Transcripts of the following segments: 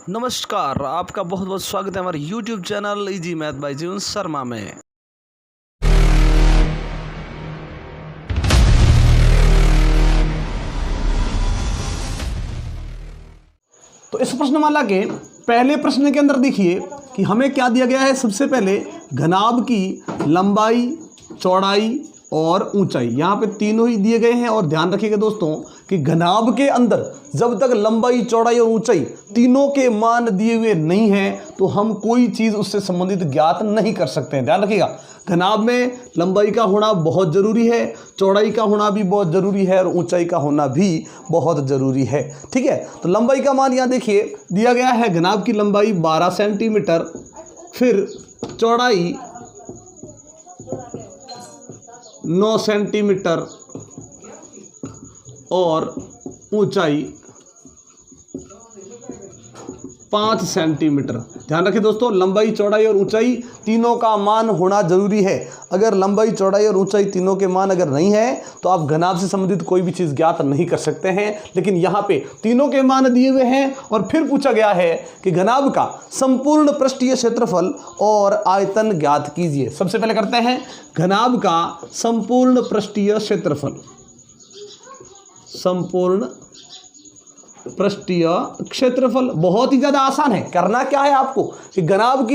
नमस्कार, आपका बहुत बहुत स्वागत है हमारे YouTube channel easy math bye जीवन शर्मा में। तो इस प्रश्नमाला के पहले प्रश्न के अंदर देखिए कि हमें क्या दिया गया है। सबसे पहले घनाभ की लंबाई, चौड़ाई और ऊंचाई, यहाँ पे तीनों ही दिए गए हैं। और ध्यान रखिएगा दोस्तों कि घनाभ के अंदर जब तक लंबाई, चौड़ाई और ऊंचाई तीनों के मान दिए हुए नहीं हैं तो हम कोई चीज़ उससे संबंधित ज्ञात नहीं कर सकते हैं। ध्यान रखिएगा, घनाभ में लंबाई का होना बहुत ज़रूरी है, चौड़ाई का होना भी बहुत ज़रूरी है और ऊंचाई का होना भी बहुत ज़रूरी है। ठीक है, तो लंबाई का मान यहाँ देखिए दिया गया है। घनाभ की लंबाई 12 सेंटीमीटर, फिर चौड़ाई 9 सेंटीमीटर और ऊंचाई 5 सेंटीमीटर। ध्यान रखिए दोस्तों, लंबाई, चौड़ाई और ऊंचाई तीनों का मान होना जरूरी है। अगर लंबाई, चौड़ाई और ऊंचाई तीनों के मान अगर नहीं है तो आप घनाभ से संबंधित कोई भी चीज़ ज्ञात नहीं कर सकते हैं। लेकिन यहाँ पे तीनों के मान दिए हुए हैं और फिर पूछा गया है कि घनाभ का संपूर्ण पृष्ठीय क्षेत्रफल और आयतन ज्ञात कीजिए। सबसे पहले करते हैं घनाभ का संपूर्ण पृष्ठीय क्षेत्रफल। संपूर्ण पृष्ठीय क्षेत्रफल बहुत ही ज़्यादा आसान है। करना क्या है आपको कि घनाभ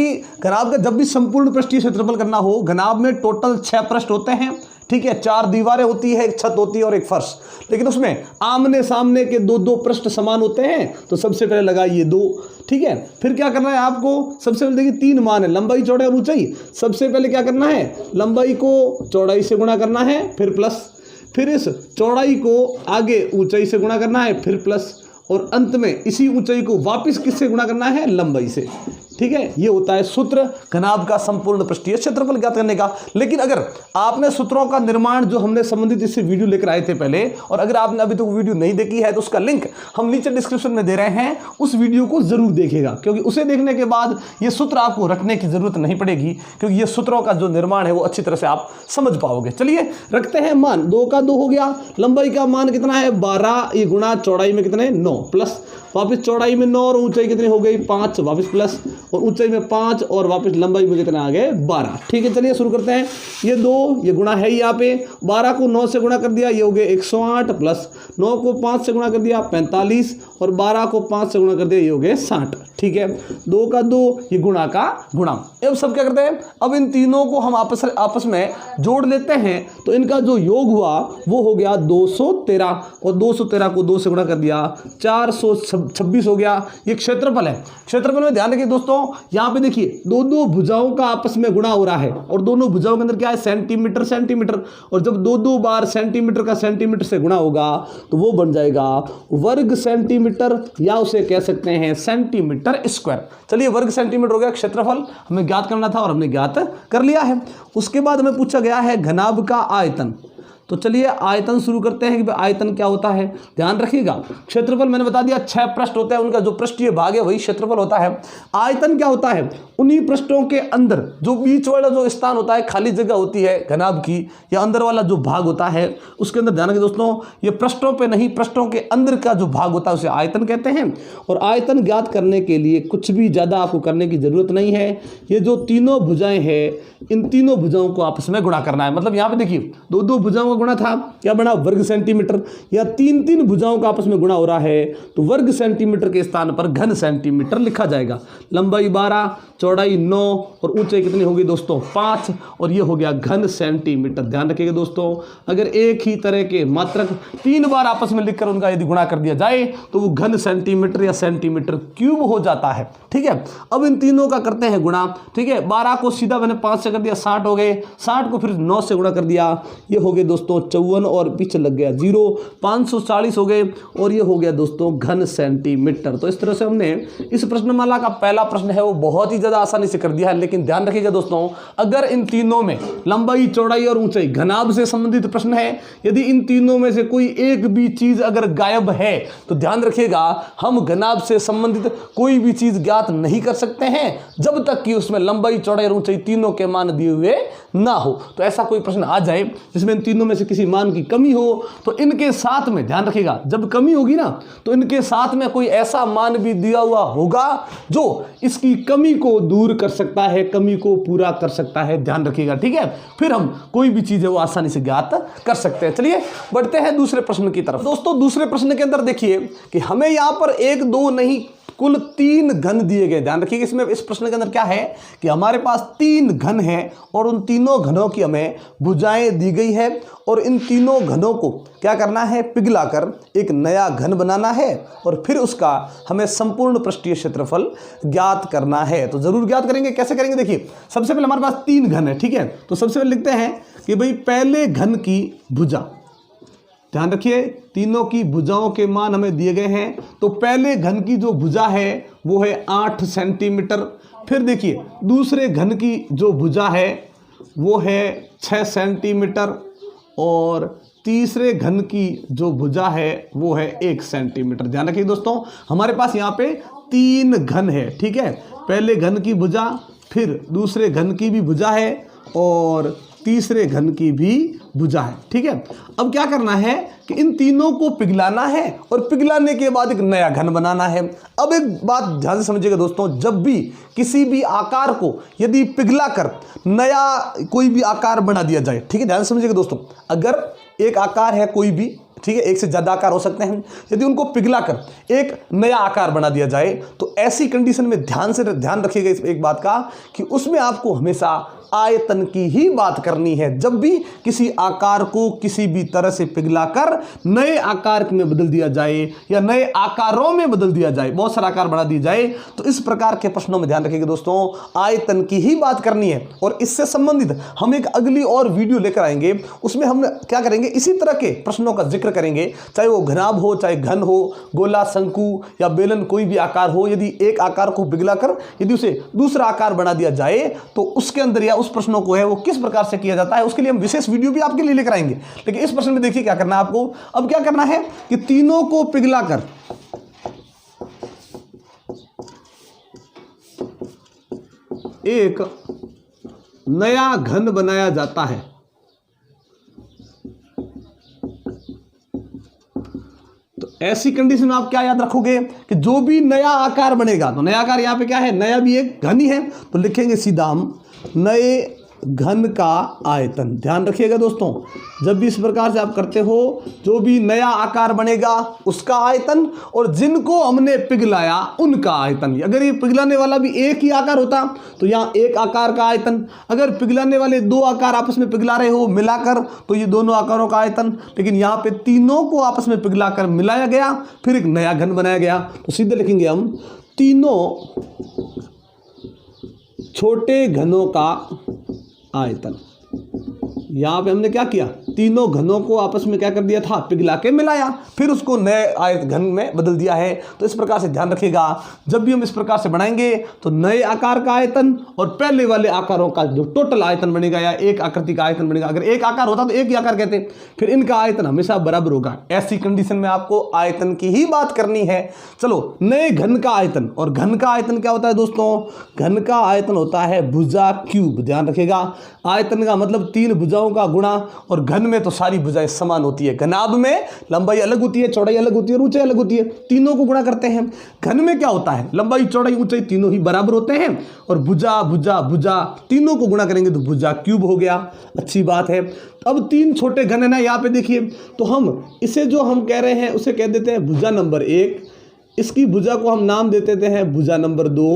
का जब भी संपूर्ण पृष्ठीय क्षेत्रफल करना हो, घनाभ में टोटल 6 पृष्ठ होते हैं। ठीक है, 4 दीवारें होती है, एक छत होती है और एक फर्श। लेकिन उसमें आमने सामने के दो पृष्ठ समान होते हैं, तो सबसे पहले लगाइए 2। ठीक है, फिर क्या करना है आपको, सबसे पहले देखिए 3 मान है, लंबाई, चौड़ाई और ऊंचाई। सबसे पहले क्या करना है, लंबाई को चौड़ाई से गुणा करना है, फिर प्लस, फिर इस चौड़ाई को आगे ऊंचाई से गुणा करना है, फिर प्लस, और अंत में इसी ऊंचाई को वापस किससे गुणा करना है, लंबाई से। ठीक है, ये होता है सूत्र घनाभ का संपूर्ण पृष्ठीय क्षेत्रफल ज्ञात करने का। लेकिन अगर आपने सूत्रों का निर्माण जो हमने संबंधित इससे वीडियो लेकर आए थे पहले, और अगर आपने अभी तक वीडियो नहीं देखी है तो उसका लिंक हम नीचे डिस्क्रिप्शन में दे रहे हैं, उस वीडियो को जरूर देखिएगा, क्योंकि उसे देखने के बाद ये सूत्र आपको रखने की जरूरत नहीं पड़ेगी, क्योंकि ये सूत्रों का जो निर्माण है वो अच्छी तरह से आप समझ पाओगे। चलिए रखते हैं मान। 2 का 2 हो गया, लंबाई का मान कितना है 12, ये गुणा चौड़ाई में कितने 9, प्लस वापस चौड़ाई में 9 और ऊंचाई कितनी हो गई 5, वापस प्लस, और ऊंचाई में 5 और वापस लंबाई में कितना आ गए 12। ठीक है, चलिए शुरू करते हैं। ये 2, ये गुणा है यहाँ पे, 12 को 9 से गुणा कर दिया, ये हो गए 108, प्लस 9 को 5 से गुणा कर दिया 45, और 12 को 5 से गुणा कर दिया, ये हो गए 60। ठीक है, 2 का 2, ये गुणा का गुणा। अब सब क्या करते हैं, अब इन तीनों को हम आपस में जोड़ लेते हैं, तो इनका जो योग हुआ वो हो गया 213, और 213 को 2 से गुणा कर दिया 426 हो गया। ये क्षेत्रफल है। क्षेत्रफल में ध्यान रखिए दोस्तों, यहाँ पे देखिए दो भुजाओं का आपस में गुणा हो रहा है, और दोनों भुजाओं के अंदर क्या है सेंटीमीटर सेंटीमीटर, और जब 2 बार सेंटीमीटर का सेंटीमीटर से गुणा होगा तो वो बन जाएगा वर्ग सेंटीमीटर, या उसे कह सकते हैं सेंटीमीटर स्क्वायर। चलिए, वर्ग सेंटीमीटर हो गया क्षेत्रफल, हमें ज्ञात करना था और हमने ज्ञात कर लिया है। उसके बाद हमें पूछा गया है घनाभ का आयतन। तो चलिए आयतन शुरू करते हैं कि आयतन क्या होता है। ध्यान रखिएगा, क्षेत्रफल मैंने बता दिया 6 पृष्ठ होते हैं, उनका जो पृष्ठीय भाग है वही क्षेत्रफल होता है। आयतन क्या होता है, उन्हीं पृष्ठों के अंदर जो बीच वाला जो स्थान होता है, खाली जगह होती है घनाभ की, या अंदर वाला जो भाग होता है उसके अंदर, ध्यान रखिए दोस्तों, ये पृष्ठों पे नहीं, पृष्ठों के अंदर का जो भाग होता है उसे आयतन कहते हैं। और आयतन ज्ञात करने के लिए कुछ भी ज़्यादा आपको करने की जरूरत नहीं है। ये जो तीनों भुजाएं हैं, इन तीनों भुजाओं को आपस में गुणा करना है। मतलब यहाँ पे देखिए 2 भुजाओं का गुणा था, क्या बना वर्ग सेंटीमीटर, या 3 भुजाओं का आपस में गुणा हो रहा है तो वर्ग सेंटीमीटर के स्थान पर घन सेंटीमीटर लिखा जाएगा। लंबाई 12, चौड़ाई 9 और ऊंचाई कितनी होगी दोस्तों 5, और ये हो गया घन सेंटीमीटर। ध्यान रखिएगा दोस्तों, अगर एक ही तरह के मात्रक 3 बार आपस में लिखकर उनका यदि गुणा कर दिया जाए तो वो घन सेंटीमीटर या सेंटीमीटर क्यूब हो जाता है। ठीक है, अब इन तीनों का करते हैं गुणा। ठीक है, 12 को सीधा मैंने 5 से कर दिया 60 हो गए, 60 को फिर 9 से गुणा कर दिया, ये हो गए दोस्तों 54, और पीछे लग गया 0, 540 हो गए, और ये हो गया दोस्तों घन सेंटीमीटर। तो इस तरह से हमने इस प्रश्नमाला का पहला प्रश्न है वो बहुत ही ज़्यादा आसानी से कर दिया है। लेकिन ध्यान रखिएगा दोस्तों, अगर इन तीनों में लंबाई, चौड़ाई और ऊंचाई घनाभ से संबंधित प्रश्न है, यदि इन तीनों में से कोई एक भी चीज़ अगर गायब है तो ध्यान रखिएगा हम घनाभ से संबंधित कोई भी चीज़ ज्ञात नहीं कर सकते हैं जब तक कि उसमें लंबाई, चौड़ाई और ऊंचाई तीनों के मान दिए हुए ना हो। तो ऐसा कोई प्रश्न आ जाए जिसमें इन तीनों में से किसी मान की कमी हो तो इनके साथ में, ध्यान रखिएगा, जब कमी होगी ना तो इनके साथ में कोई ऐसा मान भी दिया हुआ होगा जो इसकी कमी को दूर कर सकता है, कमी को पूरा कर सकता है। ध्यान रखिएगा, ठीक है। फिर हम कोई भी चीज़ है वो आसानी से ज्ञात कर सकते हैं। चलिए बढ़ते हैं दूसरे प्रश्न की तरफ। दोस्तों दूसरे प्रश्न के अंदर देखिए कि हमें यहाँ पर 1 2 नहीं कुल 3 घन दिए गए। ध्यान रखिएगा, इसमें इस प्रश्न के अंदर क्या है कि हमारे पास 3 घन हैं और उन तीनों घनों की हमें भुजाएं दी गई है और इन तीनों घनों को क्या करना है, पिघलाकर एक नया घन बनाना है और फिर उसका हमें संपूर्ण पृष्ठीय क्षेत्रफल ज्ञात करना है। तो जरूर ज्ञात करेंगे। कैसे करेंगे, देखिए सबसे पहले हमारे पास 3 घन है, ठीक है। तो सबसे पहले लिखते हैं कि भाई पहले घन की भुजा, ध्यान रखिए तीनों की भुजाओं के मान हमें दिए गए हैं। तो पहले घन की जो भुजा है वो है 8 सेंटीमीटर। फिर देखिए दूसरे घन की जो भुजा है वो है 6 सेंटीमीटर और तीसरे घन की जो भुजा है वो है 1 सेंटीमीटर। ध्यान रखिए दोस्तों, हमारे पास यहाँ पे 3 घन है, ठीक है। पहले घन की भुजा, फिर दूसरे घन की भी भुजा है और तीसरे घन की भी भुजा है, ठीक है। अब क्या करना है कि इन तीनों को पिघलाना है और पिघलाने के बाद एक नया घन बनाना है। अब एक बात ध्यान से समझिएगा दोस्तों, जब भी किसी भी आकार को यदि पिघला कर नया कोई भी आकार बना दिया जाए, ठीक है, ध्यान से समझिएगा दोस्तों, अगर एक आकार है कोई भी, ठीक है, एक से ज़्यादा आकार हो सकते हैं, यदि उनको पिघला कर एक नया आकार बना दिया जाए तो ऐसी कंडीशन में ध्यान रखिएगा इस एक बात का कि उसमें आपको हमेशा आयतन की ही बात करनी है। जब भी किसी आकार को किसी भी तरह से पिघलाकर नए आकार में बदल दिया जाए या नए आकारों में बदल दिया जाए, बहुत सारा आकार बना दिया जाए, तो इस प्रकार के प्रश्नों में ध्यान रखिएगा दोस्तों, आयतन की ही बात करनी है। और इससे संबंधित हम एक अगली और वीडियो लेकर आएंगे, उसमें हम क्या करेंगे, इसी तरह के प्रश्नों का जिक्र करेंगे, चाहे वो घनाभ हो, चाहे घन हो, गोला, शंकु या बेलन, कोई भी आकार हो, यदि एक आकार को पिघलाकर यदि उसे दूसरा आकार बना दिया जाए तो उसके अंदर या उस प्रश्नों को है वो किस प्रकार से किया जाता है, उसके लिए हम विशेष वीडियो भी आपके लिए लेकर आएंगे। लेकिन इस प्रश्न में देखिए क्या करना है आपको। अब क्या करना है कि तीनों को पिघलाकर एक नया घन बनाया जाता है। तो ऐसी कंडीशन में आप क्या याद रखोगे कि जो भी नया आकार बनेगा, तो नया आकार यहां पे क्या है, नया भी एक घन ही है, तो लिखेंगे सीधा हम नए घन का आयतन। ध्यान रखिएगा दोस्तों, जब भी इस प्रकार से आप करते हो, जो भी नया आकार बनेगा उसका आयतन और जिनको हमने पिघलाया उनका आयतन। अगर ये पिघलाने वाला भी एक ही आकार होता तो यहाँ एक आकार का आयतन, अगर पिघलाने वाले 2 आकार आपस में पिघला रहे हो मिलाकर तो ये दोनों आकारों का आयतन, लेकिन यहाँ पे तीनों को आपस में पिघलाकर मिलाया गया, फिर एक नया घन बनाया गया। तो सीधे लिखेंगे हम तीनों छोटे घनों का आयतन। यहां पे हमने क्या किया, तीनों घनों को आपस में क्या कर दिया था, पिघला के मिलाया, फिर उसको नए आयत घन में बदल दिया है। तो इस प्रकार से ध्यान रखिएगा, जब भी हम इस प्रकार से बनाएंगे तो नए आकार का आयतन और पहले वाले आकारों का जो टोटल आयतन बनेगा या एक आकृति का आयतन बनेगा, अगर एक आकार होता तो एक ही आकार कहते, फिर इनका आयतन हमेशा बराबर होगा। ऐसी कंडीशन में आपको आयतन की ही बात करनी है। चलो, नए घन का आयतन, और घन का आयतन क्या होता है दोस्तों, घन का आयतन होता है भुजा क्यूब। ध्यान रखिएगा, आयतन का मतलब 3 भुजाओं का गुणा, और घन में तो सारी भुजाएं समान होती है। घनाभ में लंबाई अलग होती है, चौड़ाई अलग होती है और ऊंचाई अलग होती है, तीनों को गुणा करते हैं। घन में क्या होता है, लंबाई, चौड़ाई, ऊंचाई तीनों ही बराबर होते हैं और भुजा भुजा भुजा तीनों को गुणा करेंगे तो भुजा क्यूब हो गया। अच्छी बात है। अब 3 छोटे घन है ना, यहाँ पे देखिए, तो हम इसे जो हम कह रहे हैं उसे कह देते हैं भुजा नंबर 1, इसकी भुजा को हम नाम दे देते हैं भुजा नंबर 2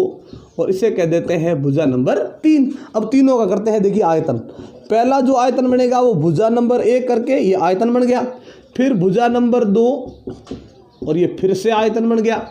और इसे कह देते हैं भुजा नंबर 3। अब तीनों का करते हैं, देखिए आयतन, पहला जो आयतन बनेगा वो भुजा नंबर 1 करके ये आयतन बन गया, फिर भुजा नंबर 2 और ये फिर से आयतन बन गया,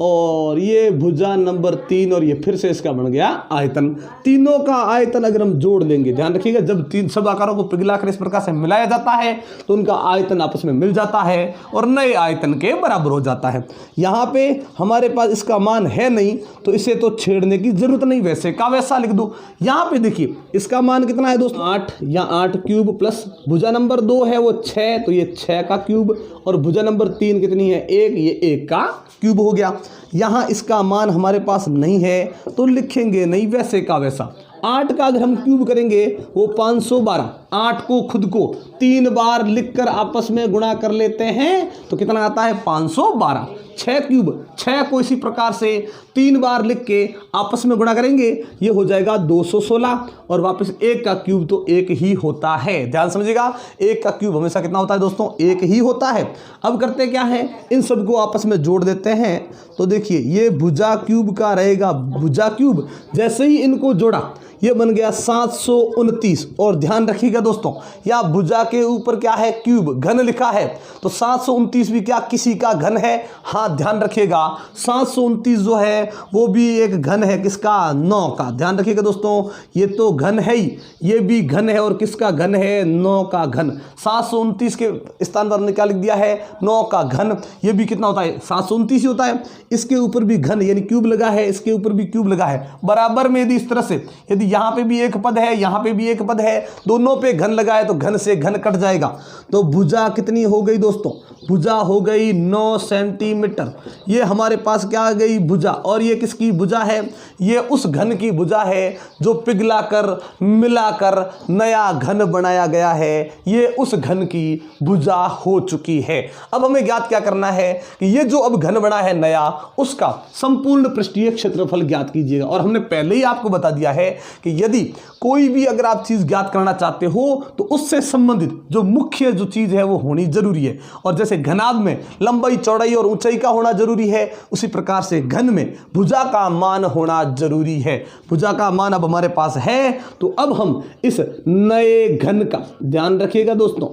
और ये भुजा नंबर 3 और ये फिर से इसका बन गया आयतन। तीनों का आयतन अगर हम जोड़ लेंगे, ध्यान रखिएगा, जब सब आकारों को पिघलाकर इस प्रकार से मिलाया जाता है तो उनका आयतन आपस में मिल जाता है और नए आयतन के बराबर हो जाता है। यहाँ पे हमारे पास इसका मान है नहीं तो इसे तो छेड़ने की जरूरत नहीं, वैसे का वैसा लिख दो। यहाँ पे देखिए इसका मान कितना है दोस्तों, 8 या 8 क्यूब प्लस भुजा नंबर 2 है वो 6, तो ये 6 का क्यूब, और भुजा नंबर 3 कितनी है, 1, ये 1 का क्यूब हो गया। यहाँ इसका मान हमारे पास नहीं है तो लिखेंगे नहीं, वैसे का वैसा 8 का अगर हम क्यूब करेंगे वो 512। 8 को खुद को 3 बार लिखकर आपस में गुणा कर लेते हैं तो कितना आता है 512। 6 क्यूब 6 को इसी प्रकार से 3 बार लिख के आपस में गुणा करेंगे, ये हो जाएगा 216। और वापस 1 का क्यूब तो 1 ही होता है। ध्यान समझिएगा, 1 का क्यूब हमेशा कितना होता है दोस्तों, 1 ही होता है। अब करते क्या है, इन सबको आपस में जोड़ देते हैं। तो देखिए ये भुजा क्यूब का रहेगा भुजा क्यूब, जैसे ही इनको जोड़ा ये बन गया 729। और ध्यान रखिएगा दोस्तों, या भुजा के ऊपर क्या है, क्यूब घन लिखा है, तो 729 भी क्या किसी का घन है। हाँ ध्यान रखिएगा, 729 जो है वो भी एक घन है, किसका, 9 का। ध्यान रखिएगा दोस्तों, ये तो घन है ही, ये भी घन है, और किसका घन है, 9 का घन। 729 के स्थान पर क्या लिख दिया है, 9 का घन। ये भी कितना होता है, 729 ही होता है। इसके ऊपर भी घन यानी क्यूब लगा है, इसके ऊपर भी क्यूब लगा है। बराबर में यदि इस तरह से, यदि यहां पे भी एक पद है, यहां पे भी एक पद है, दोनों पे घन लगा है तो घन से घन कट जाएगा। तो भुजा कितनी हो गई दोस्तों, भुजा हो गई 9 सेंटीमीटर। ये हमारे पास क्या आ गई, भुजा। और ये किसकी भुजा है, ये उस घन की भुजा है जो पिघलाकर मिलाकर नया घन बनाया गया है। ये उस घन की भुजा हो चुकी है। अब हमें ज्ञात क्या करना है कि ये जो अब घन बना है नया, उसका संपूर्ण पृष्ठीय क्षेत्रफल ज्ञात कीजिएगा। और हमने पहले ही आपको बता दिया है कि यदि कोई भी अगर आप चीज ज्ञात करना चाहते हो तो उससे संबंधित जो मुख्य जो चीज है वो होनी जरूरी है। और जैसे घनाभ में लंबाई चौड़ाई और ऊंचाई का होना जरूरी है, उसी प्रकार से घन में भुजा का मान होना जरूरी है। भुजा का मान अब हमारे पास है, तो अब हम इस नए घन का, ध्यान रखिएगा दोस्तों,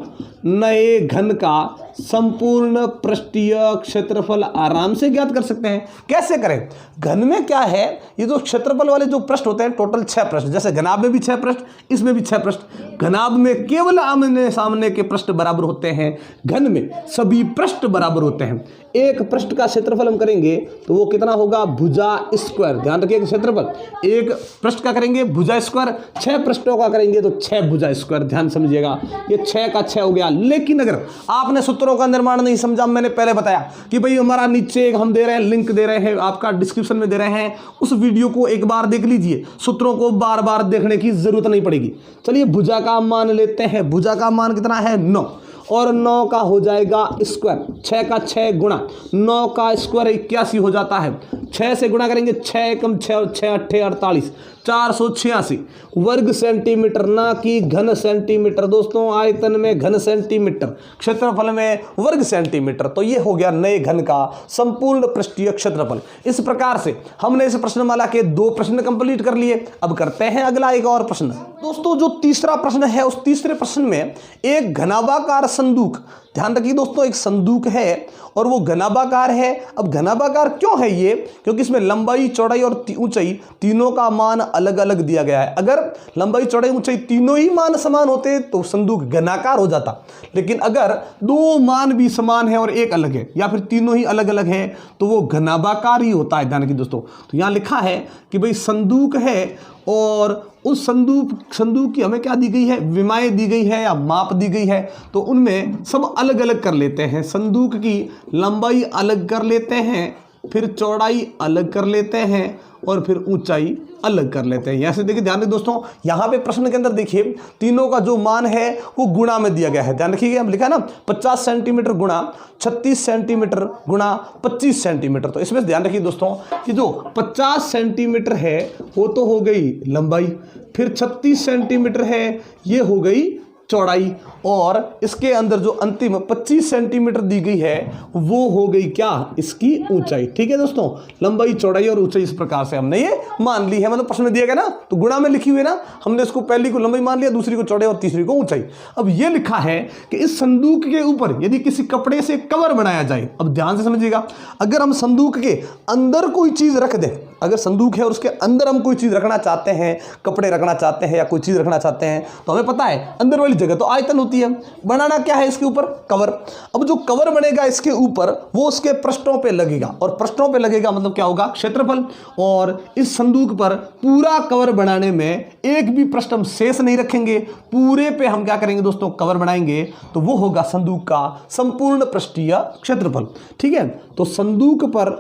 नए घन का संपूर्ण पृष्ठीय क्षेत्रफल आराम से ज्ञात कर सकते हैं। कैसे करें, घन में क्या है, ये जो क्षेत्रफल वाले जो पृष्ठ होते हैं टोटल 6 पृष्ठ, जैसे घनाभ में भी 6 पृष्ठ, इसमें भी 6 पृष्ठ। घनाभ में केवल आमने सामने के पृष्ठ बराबर होते हैं, घन में सभी पृष्ठ बराबर होते हैं। एक पृष्ठ का क्षेत्रफल हम करेंगे तो वो कितना होगा, भुजा स्क्वायर। ध्यान रखिएगा, क्षेत्रफल एक पृष्ठ का करेंगे भुजा स्क्वायर, 6 पृष्ठों का करेंगे तो 6 भुजा स्क्वायर। ध्यान समझिएगा, ये 6 का 6 हो गया। लेकिन अगर आपने सूत्रों का निर्माण नहीं समझा, मैंने पहले बताया कि भाई हमारा नीचे एक हम दे रहे हैं, लिंक दे रहे हैं, आपका डिस्क्रिप्शन में दे रहे हैं, उस वीडियो को एक बार देख लीजिए, सूत्रों को बार बार देखने की जरूरत नहीं पड़ेगी। चलिए भुजा का मान लेते हैं, भुजा का मान कितना है, 9, और 9 का हो जाएगा स्क्वायर, 6 का 6 गुणा 9 का स्क्वायर 81 हो जाता है। 6 से गुणा करेंगे, 6 एकम 6 और 6 अट्ठे 48, 486 वर्ग सेंटीमीटर, ना कि घन सेंटीमीटर। दोस्तों आयतन में घन सेंटीमीटर, क्षेत्रफल में वर्ग सेंटीमीटर। तो ये हो गया नए घन का संपूर्ण पृष्ठीय क्षेत्रफल। इस प्रकार से हमने इस प्रश्नमाला के 2 प्रश्न कंप्लीट कर लिए। अब करते हैं अगला एक और प्रश्न। दोस्तों जो तीसरा प्रश्न है, उस तीसरे प्रश्न में एक घनाभाकार संदूक, ध्यान रखिए दोस्तों, एक संदूक है और वो घनाभाकार है। अब घनाभाकार क्यों है ये, क्योंकि इसमें लंबाई चौड़ाई और ऊंचाई तीनों का मान अलग अलग दिया गया है। अगर लंबाई चौड़ाई ऊंचाई तीनों ही मान समान होते तो संदूक घनाकार हो जाता, लेकिन अगर 2 मान भी समान है और एक अलग है, या फिर तीनों ही अलग अलग है, तो वो घनाभाकार ही होता है। ध्यान रखिए दोस्तों, तो यहां लिखा है कि भाई संदूक है और उस संदूक की हमें क्या दी गई है, विमाएं दी गई है या माप दी गई है, तो उनमें सब अलग अलग कर लेते हैं। संदूक की लंबाई अलग कर लेते हैं, फिर चौड़ाई अलग कर लेते हैं, और फिर ऊंचाई अलग कर लेते हैं। यहाँ से देखिए, ध्यान रखिए दोस्तों, यहाँ पे प्रश्न के अंदर देखिए तीनों का जो मान है वो गुणा में दिया गया है। ध्यान रखिए, हम लिखा है ना 50 सेंटीमीटर गुणा 36 सेंटीमीटर गुणा 25 सेंटीमीटर। तो इसमें ध्यान रखिए दोस्तों कि जो 50 सेंटीमीटर है वो तो हो गई लंबाई, फिर 36 सेंटीमीटर है ये हो गई चौड़ाई, और इसके अंदर जो अंतिम 25 सेंटीमीटर दी गई है वो हो गई क्या, इसकी ऊंचाई। ठीक है दोस्तों, लंबाई चौड़ाई और ऊंचाई इस प्रकार से हमने ये मान ली है। मतलब प्रश्न में दिया गया ना, तो गुणा में लिखी हुई है ना, हमने इसको पहली को लंबाई मान लिया, दूसरी को चौड़ाई और तीसरी को ऊंचाई। अब ये लिखा है कि इस संदूक के ऊपर यदि किसी कपड़े से कवर बनाया जाए, अब ध्यान से समझिएगा, अगर हम संदूक के अंदर कोई चीज रख दें, अगर संदूक है और उसके अंदर हम कोई चीज रखना चाहते हैं, कपड़े रखना चाहते हैं या कोई चीज रखना चाहते हैं, तो हमें पता है अंदर वाली जगह तो आयतन होती है, बनाना क्या है इसके ऊपर, कवर। अब जो कवर बनेगा इसके ऊपर वो उसके पृष्ठों पे लगेगा, और पृष्ठों पे लगेगा मतलब क्या होगा, क्षेत्रफल। और इस संदूक पर पूरा कवर बनाने में एक भी पृष्ठ हम शेष नहीं रखेंगे, पूरे पे हम क्या करेंगे दोस्तों, कवर बनाएंगे, तो वो होगा संदूक का संपूर्ण पृष्ठीय क्षेत्रफल। ठीक है, तो संदूक पर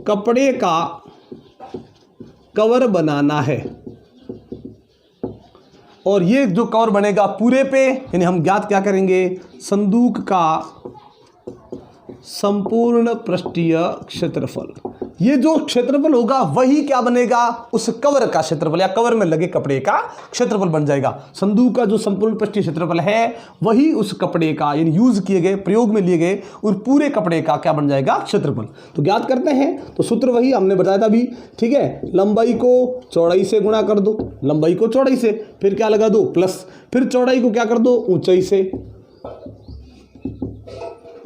कपड़े का कवर बनाना है। और ये जो कवर बनेगा पूरे पे, यानी हम ज्ञात क्या करेंगे, संदूक का संपूर्ण पृष्ठीय क्षेत्रफल। ये जो क्षेत्रफल होगा वही क्या बनेगा, उस कवर का क्षेत्रफल या कवर में लगे कपड़े का क्षेत्रफल बन जाएगा। संदूक का जो संपूर्ण पृष्ठीय क्षेत्रफल है वही उस कपड़े का, यानी यूज किए गए, प्रयोग में लिए गए और पूरे कपड़े का क्या बन जाएगा, क्षेत्रफल। तो ज्ञात करते हैं। तो सूत्र वही हमने बताया था अभी, ठीक है। लंबाई को चौड़ाई से गुणा कर दो, लंबाई को चौड़ाई से, फिर क्या लगा दो, प्लस, फिर चौड़ाई को क्या कर दो, ऊंचाई से,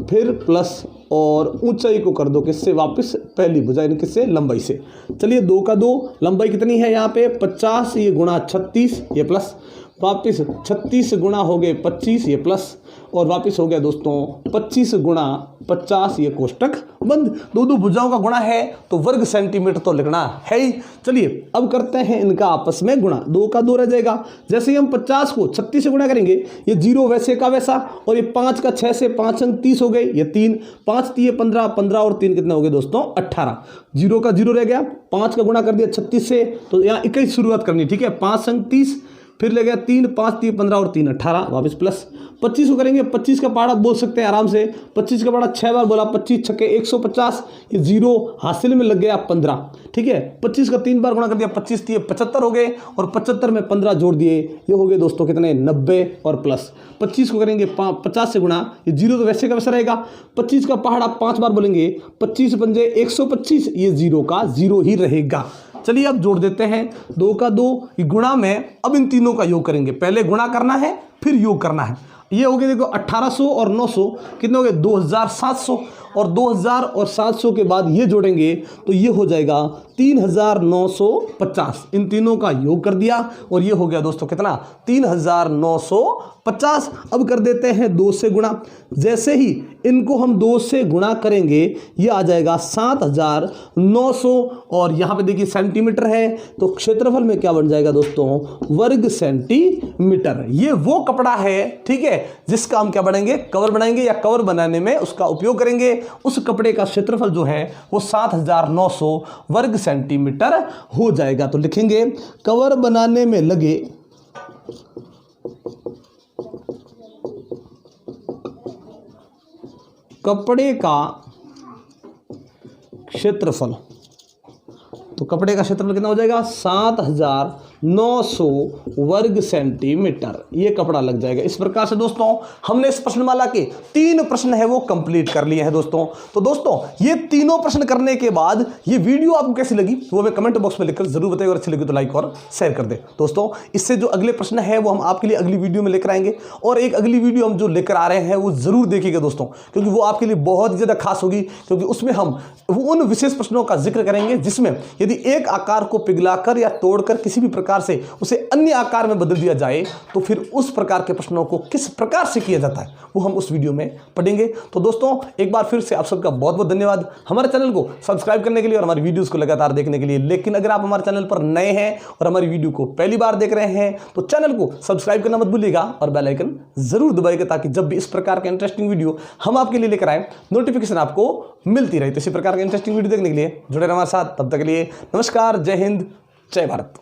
फिर प्लस, और ऊंचाई को कर दो किससे, वापस पहली भुजा, यानी किससे, लंबाई से। चलिए 2 का 2, लंबाई कितनी है यहाँ पे 50, ये गुणा 36, ये प्लस, वापस 36 गुणा हो गए 25, ये प्लस, और वापस हो गया दोस्तों 25 गुणा 50, ये कोष्टक बंद। दो भुजाओं का गुणा है तो वर्ग सेंटीमीटर तो लिखना है ही। चलिए अब करते हैं इनका आपस में गुणा। 2 का 2 रह जाएगा। जैसे ही हम 50 को 36 से गुणा करेंगे, ये 0 वैसे का वैसा, और ये 5 का 6 से 5 अंक 30 हो गए, ये 3, 5 3 15, 15 और 3 कितने हो गए दोस्तों, 18। 0 का 0 रह गया, 5 का गुणा कर दिया 36 से, तो यहाँ 21 शुरुआत करनी, ठीक है। 5 अंक 30, फिर ले गया 3, 5 3 15 और 3 18, वापस प्लस। 25 को करेंगे, 25 का पहाड़ा बोल सकते हैं आराम से, 25 का पहाड़ा 6 बार बोला, 25 छक्के 150, ये 0 हासिल में लग गया 15, ठीक है। 25 का 3 बार गुणा कर दिया, 25 3 75 हो गए, और 75 में 15 जोड़ दिए, ये हो गए दोस्तों कितने, 90 और प्लस। 25 को करेंगे 50 से गुणा, ये 0 तो वैसे का वैसा रहेगा। 25 का पहाड़ा 5 बार बोलेंगे, 25 पंजे 125, ये 0 का 0 ही रहेगा। चलिए अब जोड़ देते हैं। 2 का 2, गुणा में अब इन तीनों का योग करेंगे। पहले गुणा करना है फिर योग करना है। ये हो गए देखो 1800 और 900 कितने हो गए, 2700, और 2000 और 700 के बाद ये जोड़ेंगे तो ये हो जाएगा 3950। इन तीनों का योग कर दिया और ये हो गया दोस्तों कितना, 3950। अब कर देते हैं 2 से गुणा। जैसे ही इनको हम 2 से गुणा करेंगे ये आ जाएगा 7900, और यहाँ पे देखिए सेंटीमीटर है तो क्षेत्रफल में क्या बन जाएगा दोस्तों, वर्ग सेंटीमीटर। ये वो कपड़ा है, ठीक है, जिसका हम क्या बनाएंगे, कवर बनाएंगे, या कवर बनाने में उसका उपयोग करेंगे। उस कपड़े का क्षेत्रफल जो है वो 7900 वर्ग सेंटीमीटर हो जाएगा। तो लिखेंगे कवर बनाने में लगे कपड़े का क्षेत्रफल। तो कपड़े का क्षेत्रफल कितना हो जाएगा, 7900 वर्ग सेंटीमीटर। ये कपड़ा लग जाएगा। इस प्रकार से दोस्तों हमने इस प्रश्नमाला के 3 प्रश्न है वो कंप्लीट कर लिए हैं दोस्तों। तो दोस्तों ये तीनों प्रश्न करने के बाद ये वीडियो आपको कैसी लगी वो हमें कमेंट बॉक्स में लिखकर जरूर बताइए, और अच्छी लगी तो लाइक और शेयर कर दे। दोस्तों इससे जो अगले प्रश्न है वो हम आपके लिए अगली वीडियो में लेकर आएंगे, और एक अगली वीडियो हम जो लेकर आ रहे हैं वो जरूर देखिएगा दोस्तों, क्योंकि वो आपके लिए बहुत ज्यादा खास होगी, क्योंकि उसमें हम उन विशेष प्रश्नों का जिक्र करेंगे जिसमें यदि एक आकार को पिघलाकर या तोड़कर किसी भी प्रकार से उसे अन्य आकार में बदल दिया जाए तो फिर उस प्रकार के प्रश्नों को किस प्रकार से किया जाता है वो हम उस वीडियो में पढ़ेंगे। तो दोस्तों एक बार फिर से आप सबका बहुत बहुत धन्यवाद हमारे चैनल को सब्सक्राइब करने के लिए और हमारी वीडियोस को लगातार देखने के लिए। लेकिन अगर आप हमारे चैनल पर नए हैं और हमारी वीडियो को पहली बार देख रहे हैं तो चैनल को सब्सक्राइब करना मत भूलिएगा और बेल आइकन जरूर दबाइएगा, ताकि जब भी इस प्रकार के इंटरेस्टिंग वीडियो हम आपके लिए लेकर आए नोटिफिकेशन आपको मिलती रहे। तो इसी प्रकार के इंटरेस्टिंग वीडियो देखने के लिए जुड़े रहें हमारे साथ। तब तक के लिए नमस्कार, जय हिंद, जय भारत।